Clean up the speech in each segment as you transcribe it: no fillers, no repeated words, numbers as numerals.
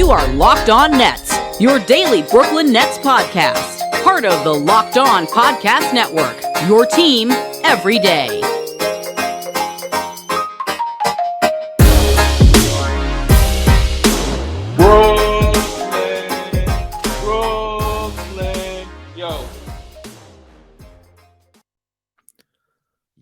You are Locked On Nets, your daily Brooklyn Nets podcast. Part of the Locked On Podcast Network, your team every day. Brooklyn, yo.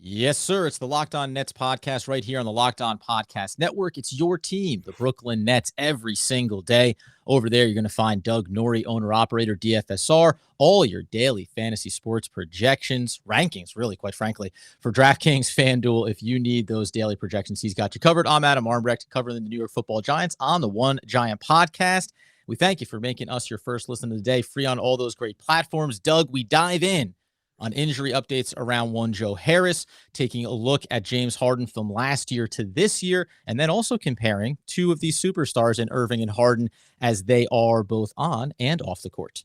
Yes, sir. It's the Locked On Nets podcast right here on the Locked On Podcast Network. It's your team, the Brooklyn Nets, every single day. Over there, you're going to find Doug Norrie, owner-operator, DFSR, all your daily fantasy sports projections, rankings, really, quite frankly, for DraftKings, FanDuel. If you need those daily projections, he's got you covered. I'm Adam Armbrecht, covering the New York Football Giants on the One Giant podcast. We thank you for making us your first listen of the day, free on all those great platforms. Doug, we dive in on injury updates around one Joe Harris, taking a look at James Harden from last year to this year, and then also comparing two of these superstars in Irving and Harden as they are both on and off the court.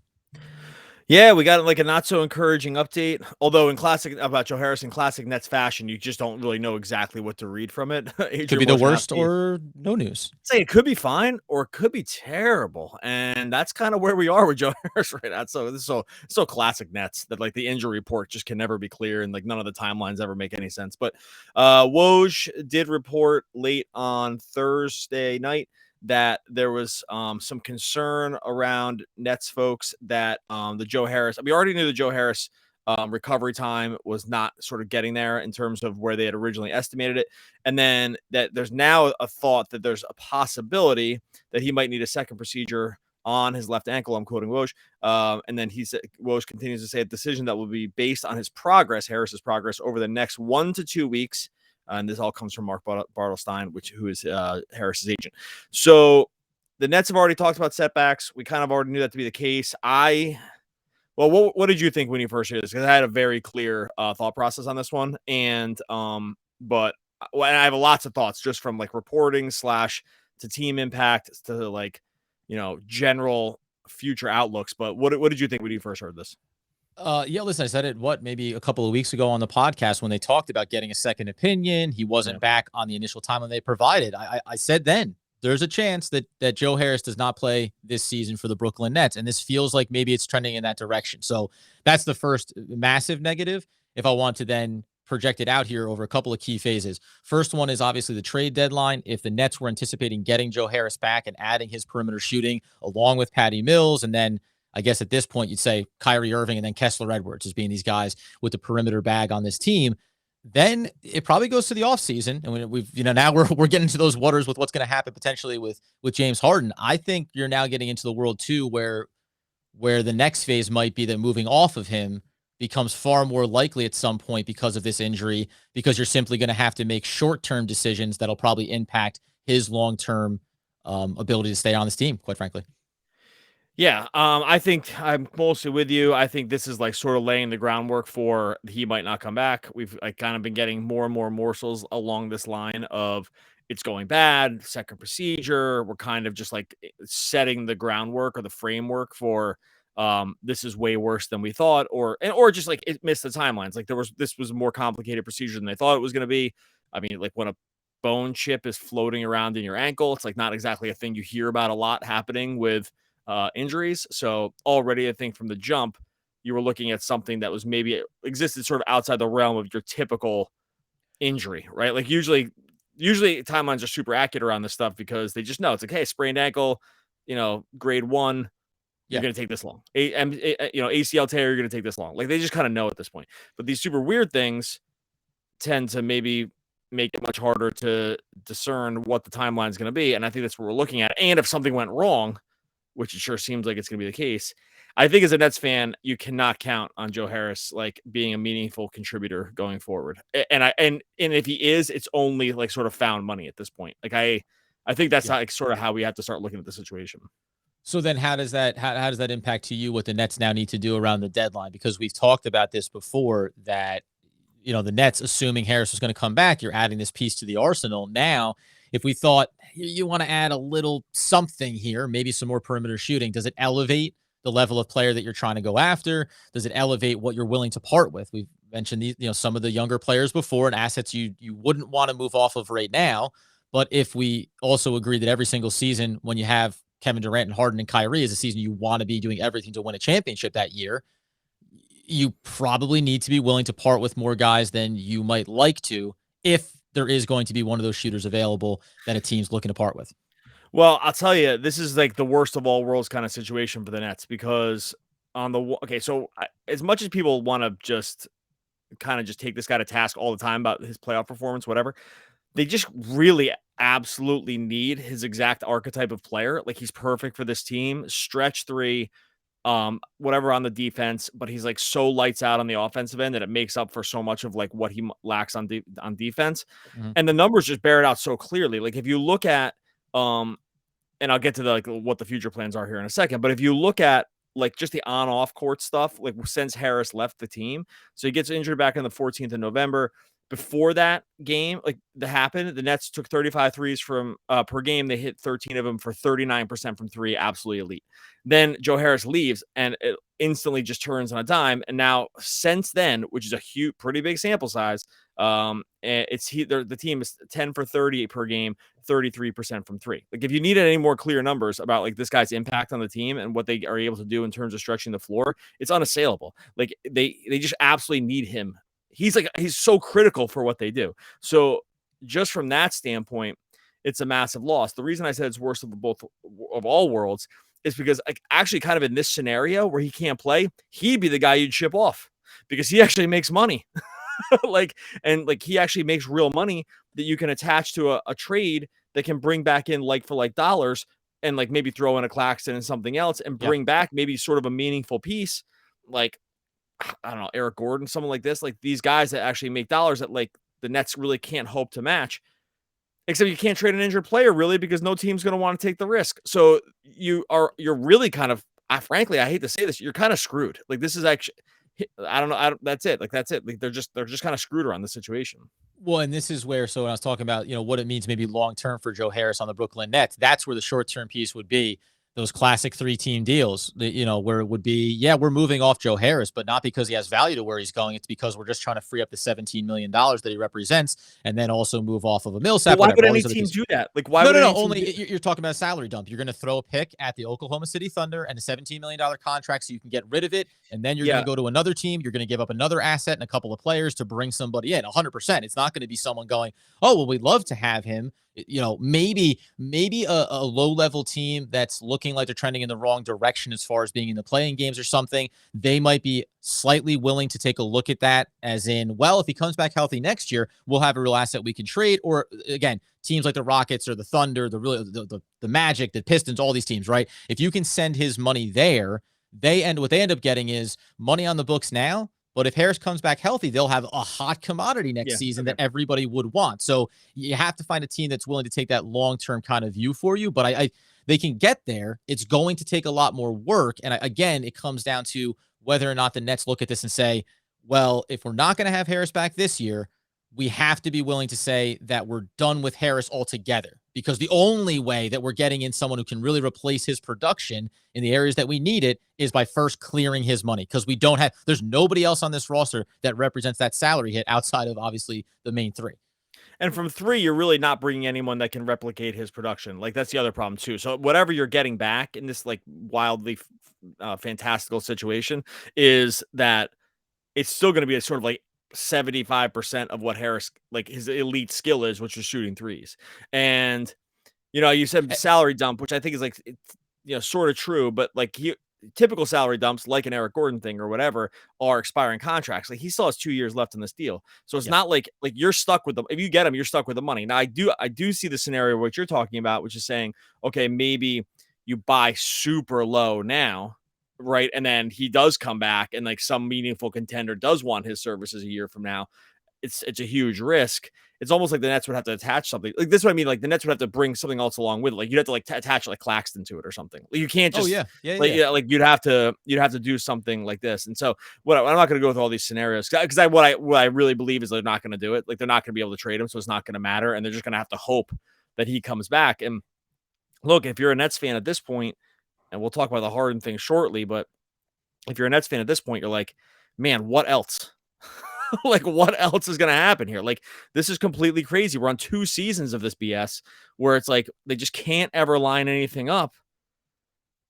Yeah, we got like a not so encouraging update. Although in classic about Joe Harris in classic Nets fashion, you just don't really know exactly what to read from it. Could be the worst or no news. Say it could be fine or it could be terrible, and that's kind of where we are with Joe Harris right now. So this is so classic Nets that like the injury report just can never be clear, and like none of the timelines ever make any sense. But Woj did report late on Thursday night that there was some concern around Nets folks that the Joe Harris, we already knew the Joe Harris recovery time was not sort of getting there in terms of where they had originally estimated it. And then that there's now a thought that there's a possibility that he might need a second procedure on his left ankle. I'm quoting Woj. And then he said, Woj continues to say a decision that will be based on his progress, Harris's progress over the next 1 to 2 weeks. And this all comes from Mark Bartelstein, who is Harris's agent. So the Nets have already talked about setbacks. We kind of already knew that to be the case. What did you think when you first heard this? Because I had a very clear thought process on this one. And but I have lots of thoughts just from like reporting / to team impact to like, general future outlooks. But what did you think when you first heard this? Yeah, listen, I said it, maybe a couple of weeks ago on the podcast when they talked about getting a second opinion. He wasn't back on the initial timeline they provided. I said then there's a chance that Joe Harris does not play this season for the Brooklyn Nets. And this feels like maybe it's trending in that direction. So that's the first massive negative. If I want to then project it out here over a couple of key phases. First one is obviously the trade deadline. If the Nets were anticipating getting Joe Harris back and adding his perimeter shooting along with Patty Mills, and then I guess at this point you'd say Kyrie Irving and then Kessler Edwards as being these guys with the perimeter bag on this team, then it probably goes to the offseason. And we've, now we're getting into those waters with what's going to happen potentially with James Harden. I think you're now getting into the world too, where the next phase might be that moving off of him becomes far more likely at some point because of this injury, because you're simply going to have to make short-term decisions that'll probably impact his long-term ability to stay on this team, quite frankly. Yeah, I think I'm mostly with you. I think this is like sort of laying the groundwork for he might not come back. We've like kind of been getting more and more morsels along this line of it's going bad, second procedure. We're kind of just like setting the groundwork or the framework for this is way worse than we thought, or just like it missed the timelines. Like this was a more complicated procedure than they thought it was going to be. I mean, like when a bone chip is floating around in your ankle, it's like not exactly a thing you hear about a lot happening with injuries. So already I think from the jump, you were looking at something that was maybe existed sort of outside the realm of your typical injury, right? Like usually timelines are super accurate around this stuff because they just know it's like, hey, sprained ankle, grade 1, you're going to take this long. ACL tear, you're going to take this long. Like they just kind of know at this point. But these super weird things tend to maybe make it much harder to discern what the timeline is going to be. And I think that's what we're looking at. And if something went wrong, which it sure seems like it's going to be the case, I think as a Nets fan, you cannot count on Joe Harris like being a meaningful contributor going forward. And if he is, it's only like sort of found money at this point. Like I think that's sort of how we have to start looking at the situation. So then how does that impact to you what the Nets now need to do around the deadline? Because we've talked about this before that, the Nets, assuming Harris was going to come back, you're adding this piece to the arsenal. Now, if we thought you want to add a little something here, maybe some more perimeter shooting, does it elevate the level of player that you're trying to go after? Does it elevate what you're willing to part with? We've mentioned these, some of the younger players before and assets you wouldn't want to move off of right now. But if we also agree that every single season when you have Kevin Durant and Harden and Kyrie is a season you want to be doing everything to win a championship that year, you probably need to be willing to part with more guys than you might like to if there is going to be one of those shooters available that a team's looking to part with. Well, I'll tell you, this is like the worst of all worlds kind of situation for the Nets because as much as people want to just kind of just take this guy to task all the time about his playoff performance, whatever, they just really absolutely need his exact archetype of player. Like he's perfect for this team, stretch three, whatever on the defense, but he's like so lights out on the offensive end that it makes up for so much of like what he lacks on defense. Mm-hmm. And the numbers just bear it out so clearly. Like if you look at, and I'll get to what the future plans are here in a second, but if you look at like just the on-off court stuff, like since Harris left the team, so he gets injured back on the 14th of November. Before that game, like that happened, the Nets took 35 threes from per game. They hit 13 of them for 39% from three, absolutely elite. Then Joe Harris leaves, and it instantly just turns on a dime. And now, since then, which is a huge, pretty big sample size, the team is 10 for 30 per game, 33% from three. Like if you needed any more clear numbers about like this guy's impact on the team and what they are able to do in terms of stretching the floor, it's unassailable. Like they just absolutely need him. He's so critical for what they do. So just from that standpoint, it's a massive loss. The reason I said it's worst of all worlds is because like actually kind of in this scenario where he can't play, he'd be the guy you'd ship off because he actually makes money. He actually makes real money that you can attach to a trade that can bring back in like for like dollars and like maybe throw in a Claxton and something else and bring back maybe sort of a meaningful piece. Like, I don't know, Eric Gordon, someone like this, like these guys that actually make dollars that like the Nets really can't hope to match. Except you can't trade an injured player really because no team's going to want to take the risk. So you're really kind of, frankly, I hate to say this, you're kind of screwed. Like this is actually, I don't know. That's it. Like that's it. Like they're just kind of screwed around the situation. Well, and this is where, so when I was talking about, what it means maybe long-term for Joe Harris on the Brooklyn Nets, that's where the short-term piece would be. Those classic 3-team deals, where it would be, we're moving off Joe Harris, but not because he has value to where he's going. It's because we're just trying to free up the $17 million that he represents and then also move off of a Millsap. Why would any team do that? Like, why would no, only you're talking about a salary dump. You're going to throw a pick at the Oklahoma City Thunder and a $17 million contract so you can get rid of it. And then you're going to go to another team. You're going to give up another asset and a couple of players to bring somebody in 100%. It's not going to be someone going, oh, well, we'd love to have him. Maybe a low-level team that's looking like they're trending in the wrong direction as far as being in the playing games or something, they might be slightly willing to take a look at that as in, well, if he comes back healthy next year, we'll have a real asset we can trade. Or again, teams like the Rockets or the Thunder, the Magic, the Pistons, all these teams, right? If you can send his money there, what they end up getting is money on the books now. But if Harris comes back healthy, they'll have a hot commodity next season that everybody would want. So you have to find a team that's willing to take that long-term kind of view for you. But they can get there. It's going to take a lot more work. And again, it comes down to whether or not the Nets look at this and say, well, if we're not going to have Harris back this year, we have to be willing to say that we're done with Harris altogether, because the only way that we're getting in someone who can really replace his production in the areas that we need it is by first clearing his money, because there's nobody else on this roster that represents that salary hit outside of obviously the main three. And from three, you're really not bringing anyone that can replicate his production. Like that's the other problem too. So whatever you're getting back in this like wildly fantastical situation is that it's still going to be a sort of like 75% of what Harris, like his elite skill is, which is shooting threes. And, you said salary dump, which I think is like, sort of true, but like typical salary dumps, like an Eric Gordon thing or whatever, are expiring contracts. Like he still has 2 years left in this deal. So it's not like you're stuck with them. If you get him, you're stuck with the money. Now I do see the scenario what you're talking about, which is saying, okay, maybe you buy super low now, right? And then he does come back and like some meaningful contender does want his services a year from now. It's a huge risk. It's almost like the Nets would have to attach something. Like this is what I mean. Like the Nets would have to bring something else along with it. Like you'd have to like attach like Claxton to it or something. Like you can't just like you'd have to do something like this. And so I'm not going to go with all these scenarios because what I really believe is they're not going to do it. Like they're not going to be able to trade him, so it's not going to matter, and they're just going to have to hope that he comes back. And look, if you're a Nets fan at this point, and we'll talk about the Harden thing shortly, but if you're a Nets fan at this point, you're like, man, what else? Like, what else is going to happen here? Like, this is completely crazy. We're on 2 seasons of this BS where it's like they just can't ever line anything up.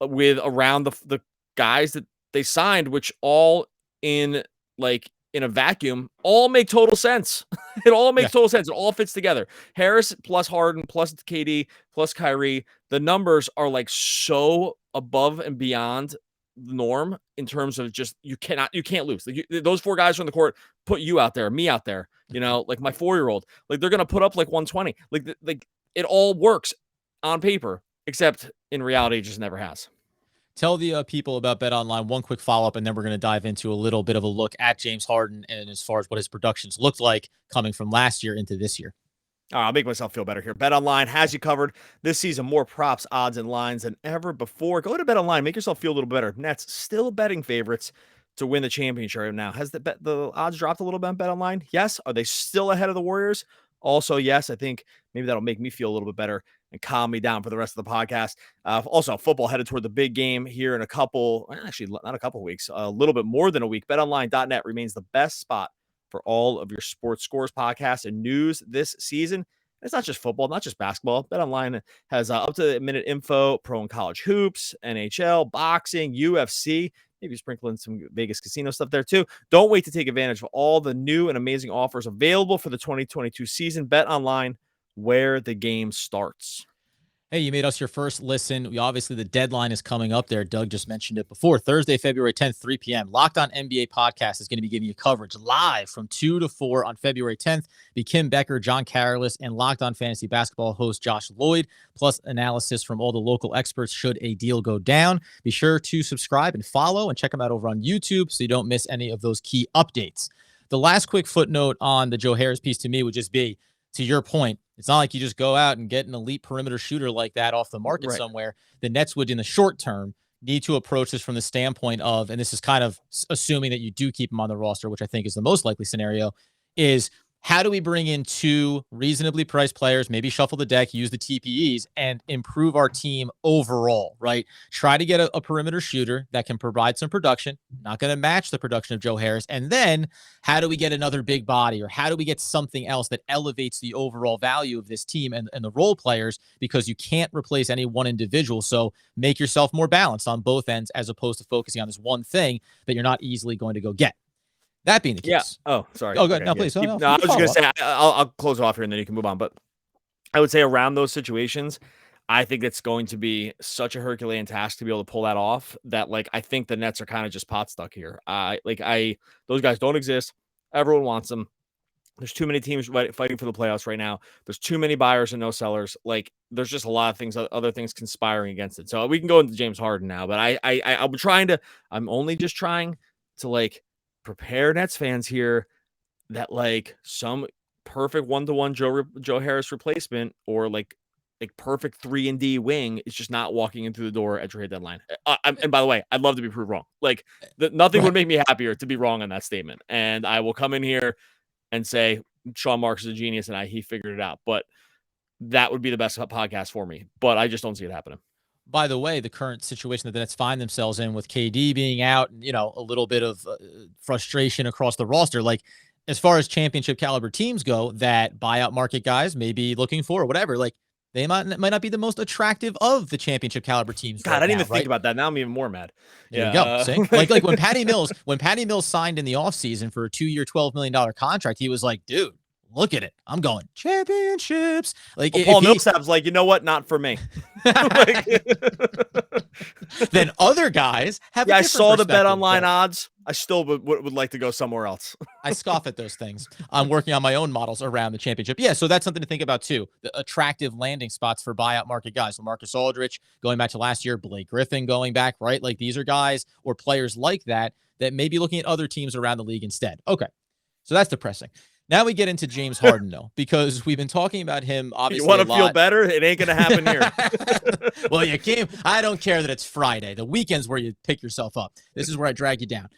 with around the guys that they signed, which all in a vacuum, all make total sense. It all makes total sense. It all fits together. Harris plus Harden plus KD plus Kyrie. The numbers are like so above and beyond the norm in terms of just you can't lose. Like those 4 guys on the court put you out there, me out there. Like my 4-year-old. Like they're gonna put up like 120. Like it all works on paper, except in reality, it just never has. Tell the people about BetOnline. One quick follow-up, and then we're going to dive into a little bit of a look at James Harden and as far as what his productions looked like coming from last year into this year. All right, I'll make myself feel better here. BetOnline has you covered this season. More props, odds, and lines than ever before. Go to BetOnline. Make yourself feel a little better. Nets still betting favorites to win the championship right now. Has the odds dropped a little bit on BetOnline? Yes. Are they still ahead of the Warriors? Also, yes. I think maybe that'll make me feel a little bit better and calm me down for the rest of the podcast. Also, football headed toward the big game here in actually not a couple weeks, a little bit more than a week. BetOnline.net remains the best spot for all of your sports scores, podcasts, and news this season. It's not just football, not just basketball. BetOnline has up-to-the-minute info, pro and college hoops, NHL, boxing, UFC, maybe sprinkling some Vegas casino stuff there too. Don't wait to take advantage of all the new and amazing offers available for the 2022 season. BetOnline, where the game starts. Hey, you made us your first listen. Obviously, the deadline is coming up there. Doug just mentioned it before. Thursday, February 10th, 3 p.m. Locked On NBA Podcast is going to be giving you coverage live from 2 to 4 on February 10th. Be Kim Becker, John Carolus, and Locked On Fantasy Basketball host Josh Lloyd, plus analysis from all the local experts should a deal go down. Be sure to subscribe and follow and check them out over on YouTube so you don't miss any of those key updates. The last quick footnote on the Joe Harris piece to me would just be, to your point, it's not like you just go out and get an elite perimeter shooter like that off the market somewhere. The Nets would, in the short term, need to approach this from the standpoint of, and this is kind of assuming that you do keep him on the roster, which I think is the most likely scenario, is how do we bring in 2 reasonably priced players, maybe shuffle the deck, use the TPEs, and improve our team overall, right? Try to get a perimeter shooter that can provide some production, not going to match the production of Joe Harris. And then how do we get another big body, or how do we get something else that elevates the overall value of this team and the role players, because you can't replace any one individual. So make yourself more balanced on both ends as opposed to focusing on this one thing that you're not easily going to go get. That being the case. Yeah. Oh, sorry. Oh, good. Okay, No, please. I was just going to say, I'll close it off here and then you can move on. But I would say around those situations, I think it's going to be such a Herculean task to be able to pull that off that, I think the Nets are kind of just pot stuck here. Those guys don't exist. Everyone wants them. There's too many teams fighting for the playoffs right now. There's too many buyers and no sellers. There's just a lot of things, other things conspiring against it. So we can go into James Harden now, but I'm only just trying to prepare Nets fans here that some perfect 1-to-1 Joe Harris replacement or perfect 3-and-D wing is just not walking into the door at trade deadline. And by the way, I'd love to be proved wrong. Nothing would make me happier to be wrong on that statement. And I will come in here and say Sean Marks is a genius and he figured it out. But that would be the best podcast for me. But I just don't see it happening. By the way, the current situation that the Nets find themselves in with KD being out, and, a little bit of frustration across the roster, as far as championship caliber teams go, that buyout market guys may be looking for or whatever, they might not be the most attractive of the championship caliber teams. God, I didn't even think about that. Now I'm even more mad. There you go. See? like when Patty Mills signed in the offseason for a 2-year, $12 million contract, he was like, dude, look at it. I'm going championships. Paul Millsap's you know what? Not for me. Then other guys have. I saw the BetOnline odds. I still would like to go somewhere else. I scoff at those things. I'm working on my own models around the championship. Yeah, so that's something to think about too. The attractive landing spots for buyout market guys. So Marcus Aldridge going back to last year, Blake Griffin going back, right? These are guys or players like that may be looking at other teams around the league instead. Okay, so that's depressing. Now we get into James Harden, though, because we've been talking about him, obviously. You want to feel better? It ain't going to happen here. Well, you came. I don't care that it's Friday. The weekend's where you pick yourself up. This is where I drag you down.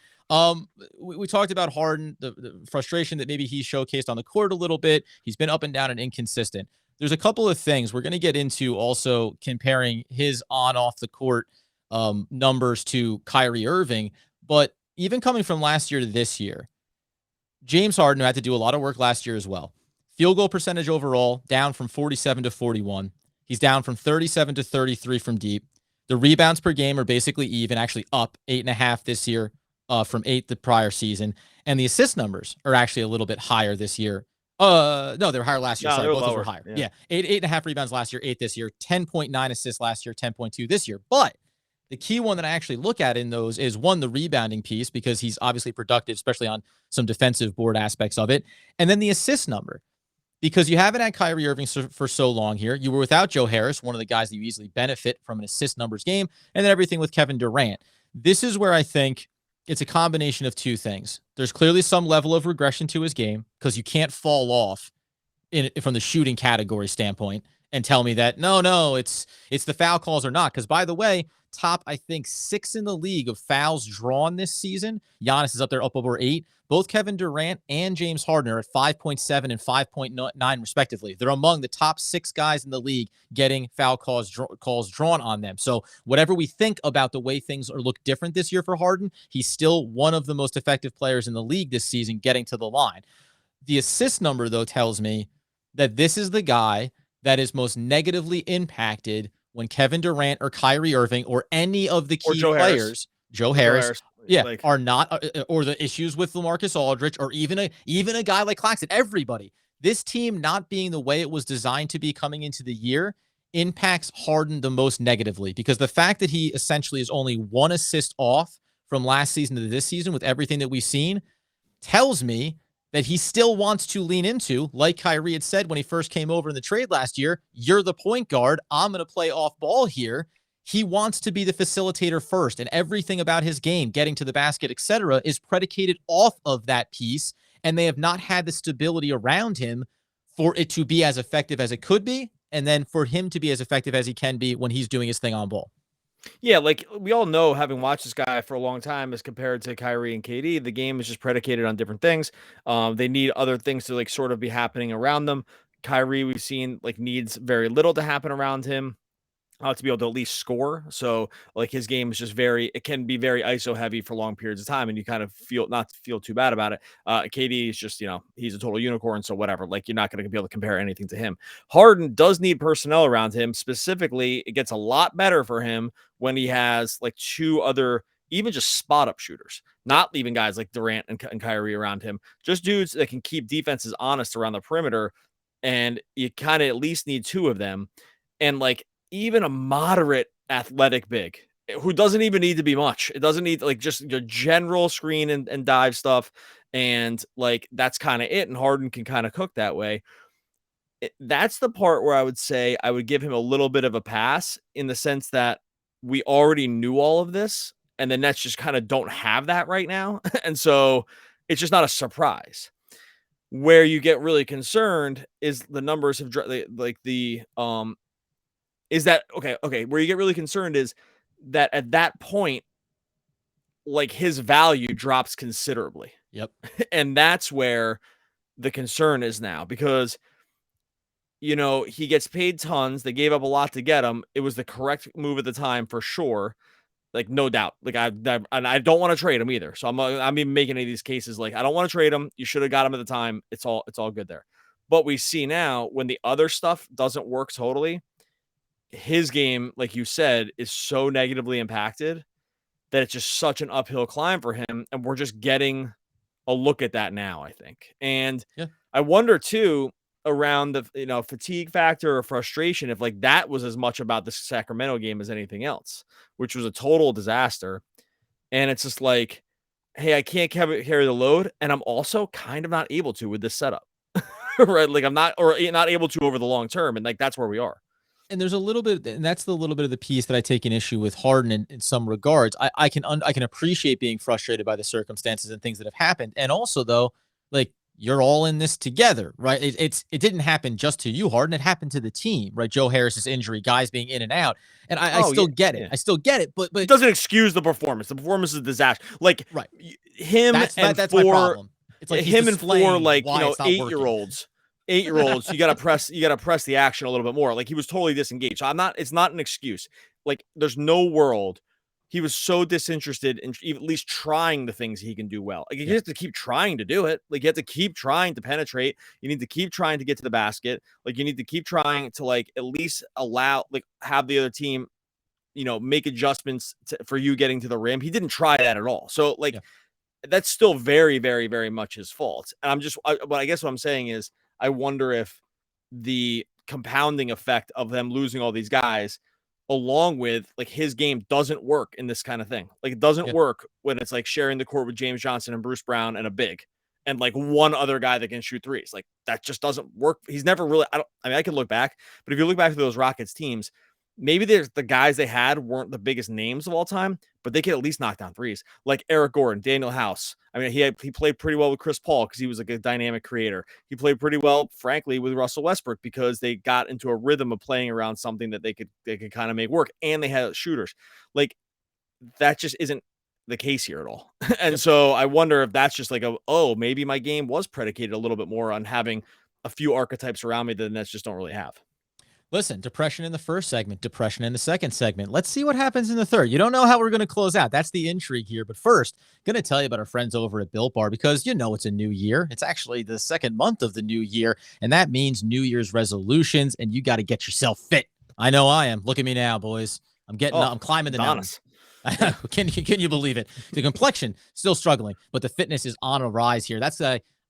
We talked about Harden, the frustration that maybe he showcased on the court a little bit. He's been up and down and inconsistent. There's a couple of things we're going to get into also comparing his on-off the court numbers to Kyrie Irving. But even coming from last year to this year, James Harden, who had to do a lot of work last year as well. Field goal percentage overall, down from 47 to 41. He's down from 37 to 33 from deep. The rebounds per game are basically even, actually up 8.5 this year from 8 the prior season. And the assist numbers are actually a little bit higher this year. No, they were higher last year. No, Sorry, they're both those lower. were higher. Yeah. 8.5 rebounds last year, 8 this year, 10.9 assists last year, 10.2 this year. But the key one that I actually look at in those is, one, the rebounding piece, because he's obviously productive, especially on some defensive board aspects of it. And then the assist number, because you haven't had Kyrie Irving for so long here. You were without Joe Harris, one of the guys that you easily benefit from an assist numbers game, and then everything with Kevin Durant. This is where I think it's a combination of two things. There's clearly some level of regression to his game, because you can't fall off from the shooting category standpoint and tell me that no, it's the foul calls or not. Because, by the way, top, I think, 6 in the league of fouls drawn this season. Giannis is up there, up over 8. Both Kevin Durant and James Harden are at 5.7 and 5.9 respectively. They're among the top 6 guys in the league getting foul calls drawn on them. So whatever we think about the way things look different this year for Harden, he's still one of the most effective players in the league this season getting to the line. The assist number, though, tells me that this is the guy that is most negatively impacted when Kevin Durant or Kyrie Irving or any of the key players, Joe Harris, are not, or the issues with LaMarcus Aldridge, or even a guy like Claxton. Everybody, this team not being the way it was designed to be coming into the year impacts Harden the most negatively, because the fact that he essentially is only 1 assist off from last season to this season with everything that we've seen tells me that he still wants to lean into, like Kyrie had said when he first came over in the trade last year, you're the point guard, I'm going to play off ball here. He wants to be the facilitator first, and everything about his game, getting to the basket, etc., is predicated off of that piece, and they have not had the stability around him for it to be as effective as it could be, and then for him to be as effective as he can be when he's doing his thing on ball. Yeah, like we all know, having watched this guy for a long time, as compared to Kyrie and KD, the game is just predicated on different things. They need other things to like sort of be happening around them. Kyrie, we've seen, like, needs very little to happen around him to be able to at least score. So like his game is just it can be very ISO heavy for long periods of time, and you kind of not feel too bad about it. KD is just, he's a total unicorn. So whatever, like, you're not going to be able to compare anything to him. Harden does need personnel around him. Specifically, it gets a lot better for him when he has like 2 other, even just spot up shooters, not leaving guys like Durant and Kyrie around him, just dudes that can keep defenses honest around the perimeter. And you kind of at least need 2 of them. And like, even a moderate athletic big who doesn't even need to be much. It doesn't need like just your general screen and dive stuff. And like, that's kind of it. And Harden can kind of cook that way. That's the part where I would say I would give him a little bit of a pass, in the sense that we already knew all of this, and the Nets just kind of don't have that right now. And so it's just not a surprise. Where you get really concerned is the numbers have is that okay, where you get really concerned is that at that point, like, his value drops considerably. Yep. And that's where the concern is now, because he gets paid tons. They gave up a lot to get him. It was the correct move at the time, for sure. Like, no doubt. Like, I don't want to trade him either. So I'm even making any of these cases like, I don't want to trade him. You should have got him at the time. It's all good there. But we see now, when the other stuff doesn't work totally, his game, like you said, is so negatively impacted that it's just such an uphill climb for him. And we're just getting a look at that now, I think. And I wonder too, around the fatigue factor or frustration, if like that was as much about the Sacramento game as anything else, which was a total disaster. And it's just like, hey, I can't carry the load, and I'm also kind of not able to with this setup. Right? Like, I'm not able to over the long term, and like, that's where we are. And there's a little bit, and that's the little bit of the piece that I take an issue with Harden in some regards. I can appreciate being frustrated by the circumstances and things that have happened. And also, though, like, you're all in this together, right? It didn't happen just to you, Harden. It happened to the team, right? Joe Harris's injury, guys being in and out. And I still get it. I still get it, but it doesn't excuse the performance. The performance is a disaster. Like, right. Him that's and my 4, problem. It's like him and 4, like, 8-year-olds. 8-year-olds, you gotta press the action a little bit more. Like, he was totally disengaged. So it's not an excuse. Like, there's no world. He was so disinterested in at least trying the things he can do well. Like, you have to keep trying to do it. Like, you have to keep trying to penetrate. You need to keep trying to get to the basket. Like, you need to keep trying to, like, at least have the other team make adjustments for you getting to the rim. He didn't try that at all. So that's still very, very, very much his fault. And I guess what I'm saying is I wonder if the compounding effect of them losing all these guys along with like his game doesn't work in this kind of thing. Like it doesn't work when it's like sharing the court with James Johnson and Bruce Brown and a big and like one other guy that can shoot threes. Like that just doesn't work. He's never really, I can look back, but if you look back to those Rockets teams, maybe the guys they had weren't the biggest names of all time, but they could at least knock down threes. Like Eric Gordon, Daniel House. I mean, he played pretty well with Chris Paul because he was like a dynamic creator. He played pretty well, frankly, with Russell Westbrook because they got into a rhythm of playing around something that they could kind of make work, and they had shooters. Like that just isn't the case here at all. And so I wonder if that's just like maybe my game was predicated a little bit more on having a few archetypes around me that the Nets just don't really have. Listen, depression in the first segment, depression in the second segment. Let's see what happens in the third. You don't know how we're going to close out. That's the intrigue here. But first, going to tell you about our friends over at Built Bar because it's a new year. It's actually the second month of the new year, and that means New Year's resolutions, and you got to get yourself fit. I know I am. Look at me now, boys. I'm climbing the mountains. Can you believe it? The complexion still struggling, but the fitness is on a rise here. That's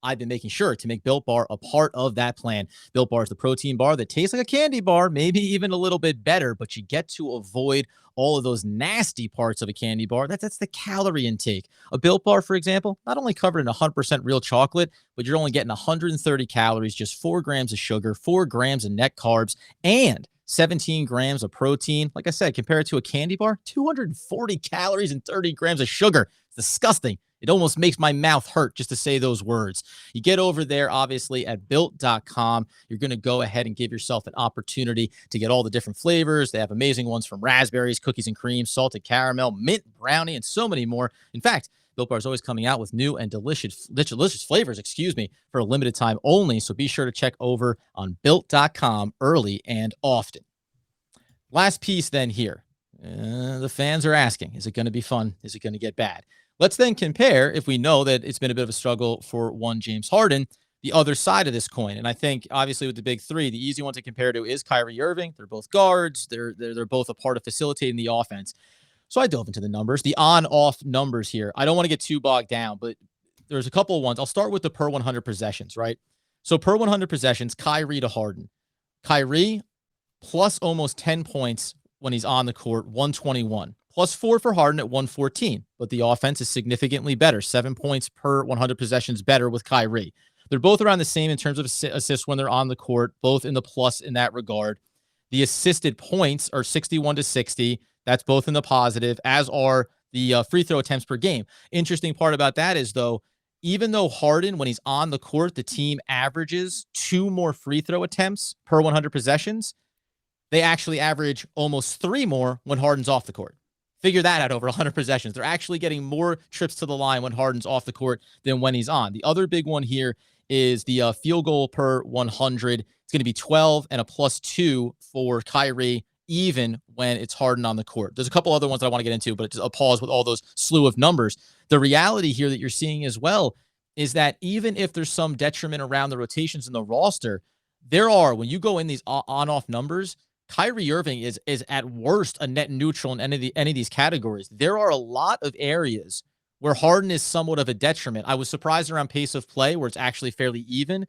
I've been making sure to make Built Bar a part of that plan. Built Bar is the protein bar that tastes like a candy bar, maybe even a little bit better, but you get to avoid all of those nasty parts of a candy bar. That's the calorie intake. A Built Bar, for example, not only covered in 100% real chocolate, but you're only getting 130 calories, just 4 grams of sugar, 4 grams of net carbs, and 17 grams of protein. Like I said, compared to a candy bar, 240 calories and 30 grams of sugar. It's disgusting. It almost makes my mouth hurt just to say those words. You get over there, obviously, at built.com. You're going to go ahead and give yourself an opportunity to get all the different flavors. They have amazing ones from raspberries, cookies and cream, salted caramel, mint brownie, and so many more. In fact, Built Bar is always coming out with new and delicious flavors, for a limited time only. So be sure to check over on built.com early and often. Last piece then here. The fans are asking, is it going to be fun? Is it going to get bad? Let's then compare, if we know that it's been a bit of a struggle for one James Harden, the other side of this coin. And I think, obviously, with the big three, the easy one to compare to is Kyrie Irving. They're both guards. They're both a part of facilitating the offense. So I dove into the numbers, the on-off numbers here. I don't want to get too bogged down, but there's a couple of ones. I'll start with the per 100 possessions, right? So per 100 possessions, Kyrie to Harden. Kyrie plus almost 10 points when he's on the court, 121. Plus 4 for Harden at 114. But the offense is significantly better, 7 points per 100 possessions better with Kyrie. They're both around the same in terms of assists when they're on the court, both in the plus in that regard. The assisted points are 61 to 60. That's both in the positive, as are the free throw attempts per game. Interesting part about that is, though, even though Harden, when he's on the court, the team averages 2 more free throw attempts per 100 possessions, they actually average almost 3 more when Harden's off the court. Figure that out over 100 possessions. They're actually getting more trips to the line when Harden's off the court than when he's on. The other big one here is the field goal per 100. It's going to be 12 and a plus 2 for Kyrie, even when it's Harden on the court. There's a couple other ones that I want to get into, but just a pause with all those slew of numbers. The reality here that you're seeing as well is that even if there's some detriment around the rotations in the roster, when you go in these on-off numbers, Kyrie Irving is at worst a net neutral in any of these categories. There are a lot of areas where Harden is somewhat of a detriment. I was surprised around pace of play where it's actually fairly even.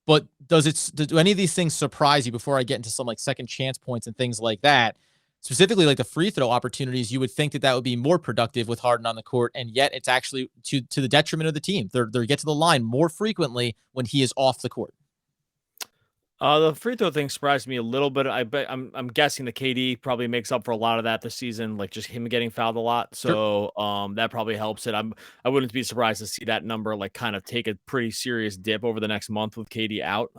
But do any of these things surprise you before I get into some like second chance points and things like that? Specifically, like the free throw opportunities, you would think that would be more productive with Harden on the court, and yet it's actually to the detriment of the team. They get to the line more frequently when he is off the court. The free throw thing surprised me a little bit. I'm guessing the KD probably makes up for a lot of that this season, like just him getting fouled a lot. So that probably helps it. I wouldn't be surprised to see that number like kind of take a pretty serious dip over the next month with KD out.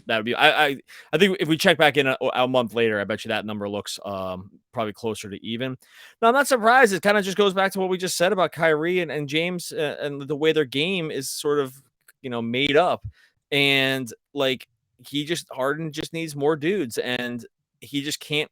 That would be I think if we check back in a month later, I bet you that number looks probably closer to even. Now I'm not surprised. It kind of just goes back to what we just said about Kyrie and James and the way their game is sort of made up, and like. Harden just needs more dudes, and he just can't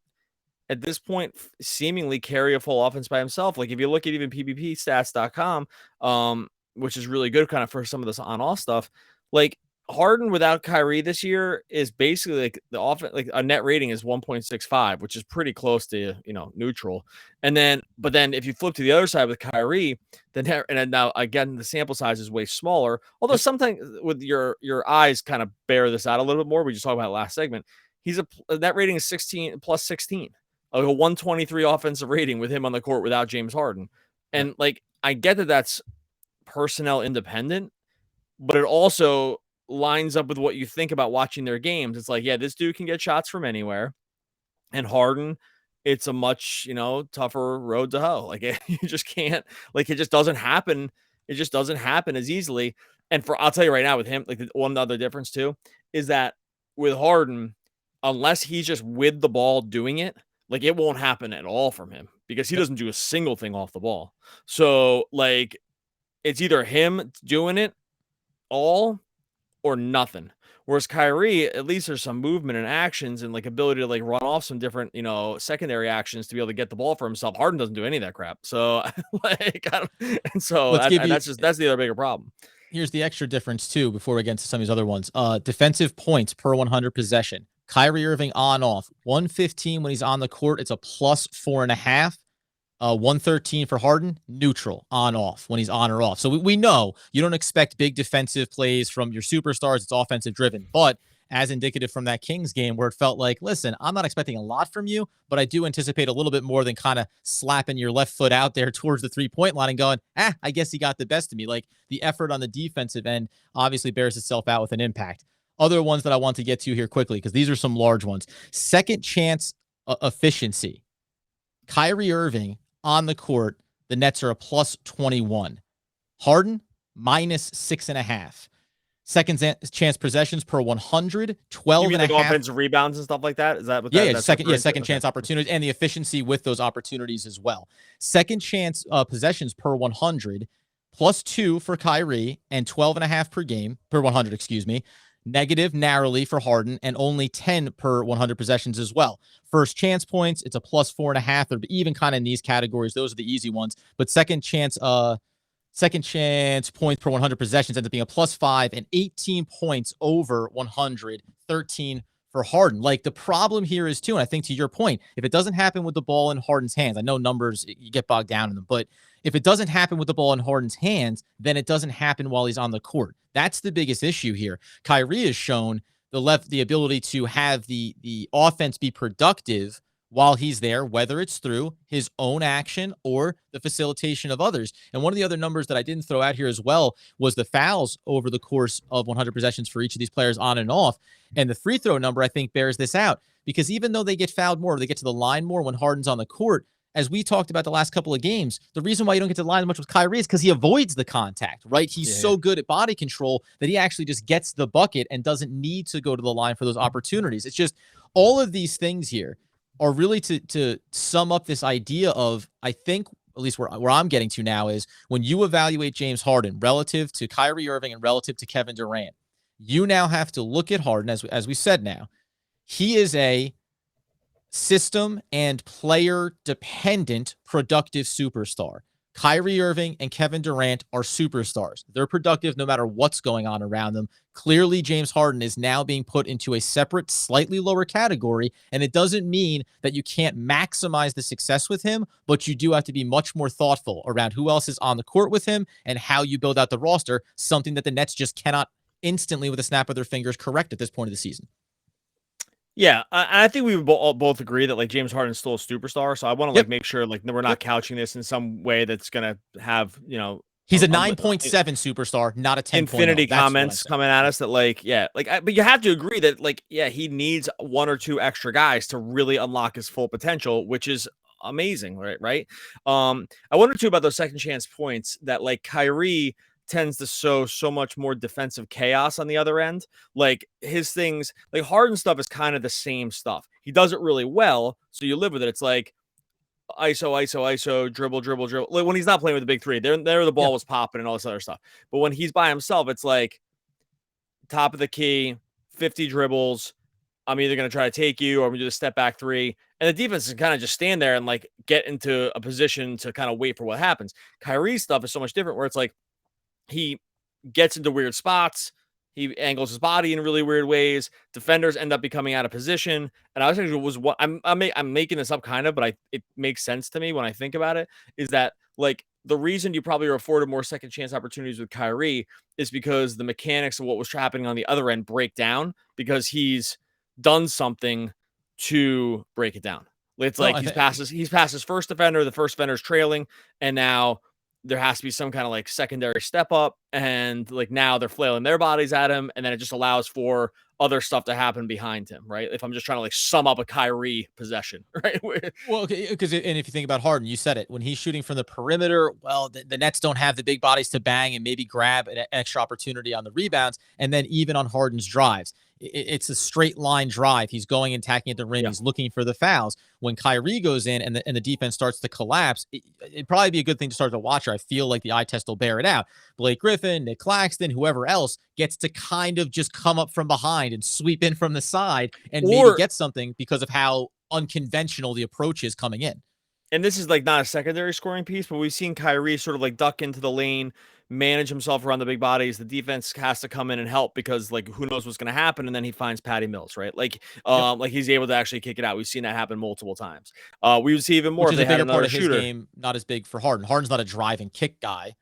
at this point seemingly carry a full offense by himself. Like if you look at even PBPstats.com, which is really good kind of for some of this on-off stuff, like Harden without Kyrie this year is basically like the offense, like a net rating is 1.65, which is pretty close to, neutral. But then if you flip to the other side with Kyrie, then now again, the sample size is way smaller. Although sometimes with your eyes kind of bear this out a little bit more. We just talked about it last segment. He's net rating is 16 plus 16, like a 123 offensive rating with him on the court without James Harden. And like, I get that that's personnel independent, but it also lines up with what you think about watching their games. It's like, yeah, this dude can get shots from anywhere. And Harden, it's a much, tougher road to hoe. Like, you just can't, like, it just doesn't happen. It just doesn't happen as easily. And I'll tell you right now with him, like, one other difference too, is that with Harden, unless he's just with the ball doing it, like, it won't happen at all from him because he doesn't do a single thing off the ball. So, like, it's either him doing it all or nothing. Whereas Kyrie, at least there's some movement and actions and like ability to like run off some different, secondary actions to be able to get the ball for himself. Harden doesn't do any of that crap. So like, that's the other bigger problem. Here's the extra difference too, before we get into some of these other ones. Defensive points per 100 possession. Kyrie Irving on off 115 when he's on the court. It's a plus 4.5. 113 for Harden, neutral, on off when he's on or off. So we know you don't expect big defensive plays from your superstars. It's offensive driven, but as indicative from that Kings game where it felt like, listen, I'm not expecting a lot from you, but I do anticipate a little bit more than kind of slapping your left foot out there towards the 3-point line and going, I guess he got the best of me. Like, the effort on the defensive end obviously bears itself out with an impact. Other ones that I want to get to here quickly, because these are some large ones. Second chance efficiency. Kyrie Irving on the court, the Nets are a plus 21. Harden, minus 6.5. Second chance possessions per 100, 12 you mean and like a half. offensive rebounds and stuff like that? Is that what second chance opportunities and the efficiency with those opportunities as well. Second chance possessions per 100, plus 2 for Kyrie and 12.5 per 100, excuse me. Negative narrowly for Harden and only 10 per 100 possessions as well. First chance points, it's a plus 4.5. They're even kind of in these categories. Those are the easy ones. But second chance points per 100 possessions ends up being a plus 5 and 18 points over 100, 13 for Harden. Like, the problem here is too, and I think to your point, if it doesn't happen with the ball in Harden's hands, I know numbers, you get bogged down in them, but if it doesn't happen with the ball in Harden's hands, then it doesn't happen while he's on the court. That's the biggest issue here. Kyrie has shown the ability to have the offense be productive while he's there, whether it's through his own action or the facilitation of others. And one of the other numbers that I didn't throw out here as well was the fouls over the course of 100 possessions for each of these players on and off. And the free throw number, I think, bears this out, because even though they get fouled more, they get to the line more when Harden's on the court, as we talked about the last couple of games, the reason why you don't get to the line as much with Kyrie is because he avoids the contact, right? He's so good at body control that he actually just gets the bucket and doesn't need to go to the line for those opportunities. It's just all of these things here are really to sum up this idea of, I think, at least where I'm getting to now, is when you evaluate James Harden relative to Kyrie Irving and relative to Kevin Durant, you now have to look at Harden, as we said now. He is a system and player dependent productive superstar. Kyrie Irving and Kevin Durant are superstars. They're productive no matter what's going on around them. Clearly, James Harden is now being put into a separate, slightly lower category, and it doesn't mean that you can't maximize the success with him, but you do have to be much more thoughtful around who else is on the court with him and how you build out the roster, something that the Nets just cannot instantly, with a snap of their fingers, correct at this point of the season. Yeah, I think we would both agree that like James Harden's still a superstar. So I want to like make sure like we're not couching this in some way that's gonna have he's a 9.7 superstar, not a 10. Infinity comments coming at us that but you have to agree that he needs one or two extra guys to really unlock his full potential, which is amazing, right? I wonder too about those second chance points that like Kyrie tends to sow so much more defensive chaos on the other end. Like his things, like Harden stuff is kind of the same stuff. He does it really well, so you live with it. It's like ISO, dribble. Like when he's not playing with the big three, there the ball was popping and all this other stuff. But when he's by himself, it's like top of the key, 50 dribbles. I'm either going to try to take you or I'm going to do a step back three. And the defense can kind of just stand there and like get into a position to kind of wait for what happens. Kyrie's stuff is so much different where it's like, he gets into weird spots, He angles his body in really weird ways. Defenders end up becoming out of position. And I was actually was what I'm making this up kind of, but it makes sense to me when I think about it. Is that like the reason you probably are afforded more second chance opportunities with Kyrie is because the mechanics of what was happening on the other end break down because he's done something to break it down. It's like he's past his first defender, the first defender's trailing, and now there has to be some kind of like secondary step up, and like now they're flailing their bodies at him, and then it just allows for other stuff to happen behind him, right? If I'm just trying to like sum up a Kyrie possession, right? Well, okay, because and if you think about Harden, you said it, when he's shooting from the perimeter, well, the Nets don't have the big bodies to bang and maybe grab an extra opportunity on the rebounds, and then even on Harden's drives, it's a straight line drive. He's going and attacking at the rim. Yeah. He's looking for the fouls. When Kyrie goes in and the defense starts to collapse, it'd probably be a good thing to start to watch. I feel like the eye test will bear it out. Blake Griffin, Nick Claxton, whoever else gets to kind of just come up from behind and sweep in from the side and maybe get something because of how unconventional the approach is coming in. And this is like not a secondary scoring piece, but we've seen Kyrie sort of like duck into the lane, manage himself around the big bodies. The defense has to come in and help because like who knows what's going to happen, and then he finds Patty Mills, right? Like, like he's able to actually kick it out. We've seen that happen multiple times. We would see even more. Which is a bigger part of his game, not as big for Harden. Harden's not a drive and kick guy.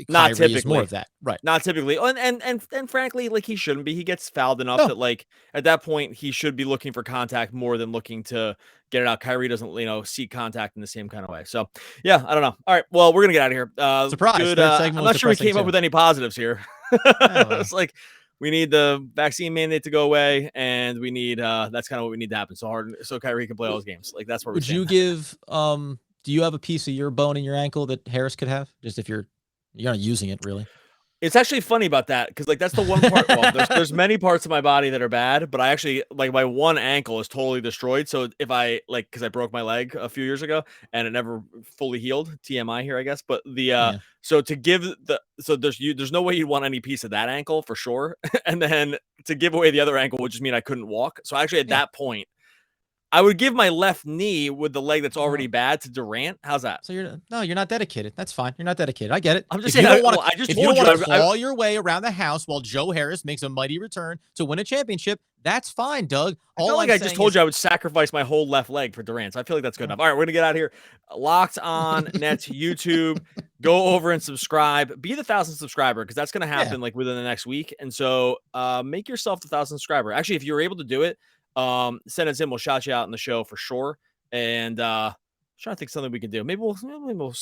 Not Kyrie typically. Is more of that, right? Not typically, and frankly, like he shouldn't be. He gets fouled enough that like at that point he should be looking for contact more than looking to get it out. Kyrie doesn't, seek contact in the same kind of way. So yeah, I don't know. All right, well we're gonna get out of here. Surprise! Good, I'm not sure we came up with any positives here. It's like we need the vaccine mandate to go away, and we need that's kind of what we need to happen. So Kyrie can play all his games. Like that's where. Would you give? Do you have a piece of your bone in your ankle that Harris could have? Just if you're not using it, really. It's actually funny about that because like that's the one part. Well, there's many parts of my body that are bad, but I actually like my one ankle is totally destroyed. So if I because I broke my leg a few years ago and it never fully healed. TMI here, I guess. But so to give there's no way you'd want any piece of that ankle for sure, and then to give away the other ankle would just mean I couldn't walk. So actually at that point, I would give my left knee with the leg that's already bad to Durant. How's that? So you're not dedicated. That's fine. You're not dedicated. I get it. I'm just saying. If you don't want to claw your way around the house while Joe Harris makes a mighty return to win a championship, that's fine, Doug. I just told you I would sacrifice my whole left leg for Durant. So I feel like that's good enough. All right, we're gonna get out of here. Locked On Nets YouTube. Go over and subscribe. Be the 1,000th subscriber because that's gonna happen like within the next week. And so make yourself the 1,000th subscriber. Actually, if you're able to do it. Send us in. We'll shout you out in the show for sure. And I'm trying to think something we can do. Maybe we'll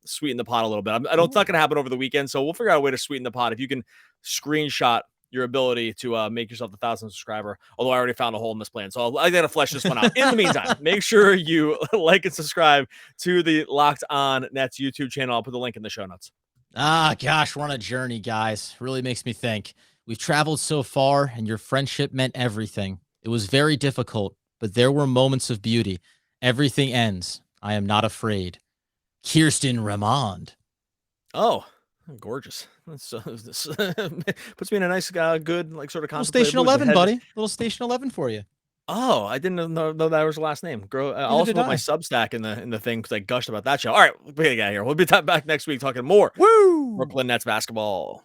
sweeten the pot a little bit. It's not going to happen over the weekend, so we'll figure out a way to sweeten the pot. If you can screenshot your ability to make yourself the 1,000th subscriber, although I already found a hole in this plan, so I got to flesh this one out. In the meantime, make sure you like and subscribe to the Locked On Nets YouTube channel. I'll put the link in the show notes. Gosh, we're on a journey, guys. Really makes me think. We've traveled so far, and your friendship meant everything. It was very difficult, but there were moments of beauty. Everything ends. I am not afraid. Kirsten Ramond. Oh, gorgeous. This puts me in a nice, good, like sort of little Station 11, buddy. Little Station 11 for you. Oh, I didn't know that was the last name. Girl, I also put my Substack in the thing because I gushed about that show. All right, we gotta get out of here. We'll be back next week talking more Woo! Brooklyn Nets basketball.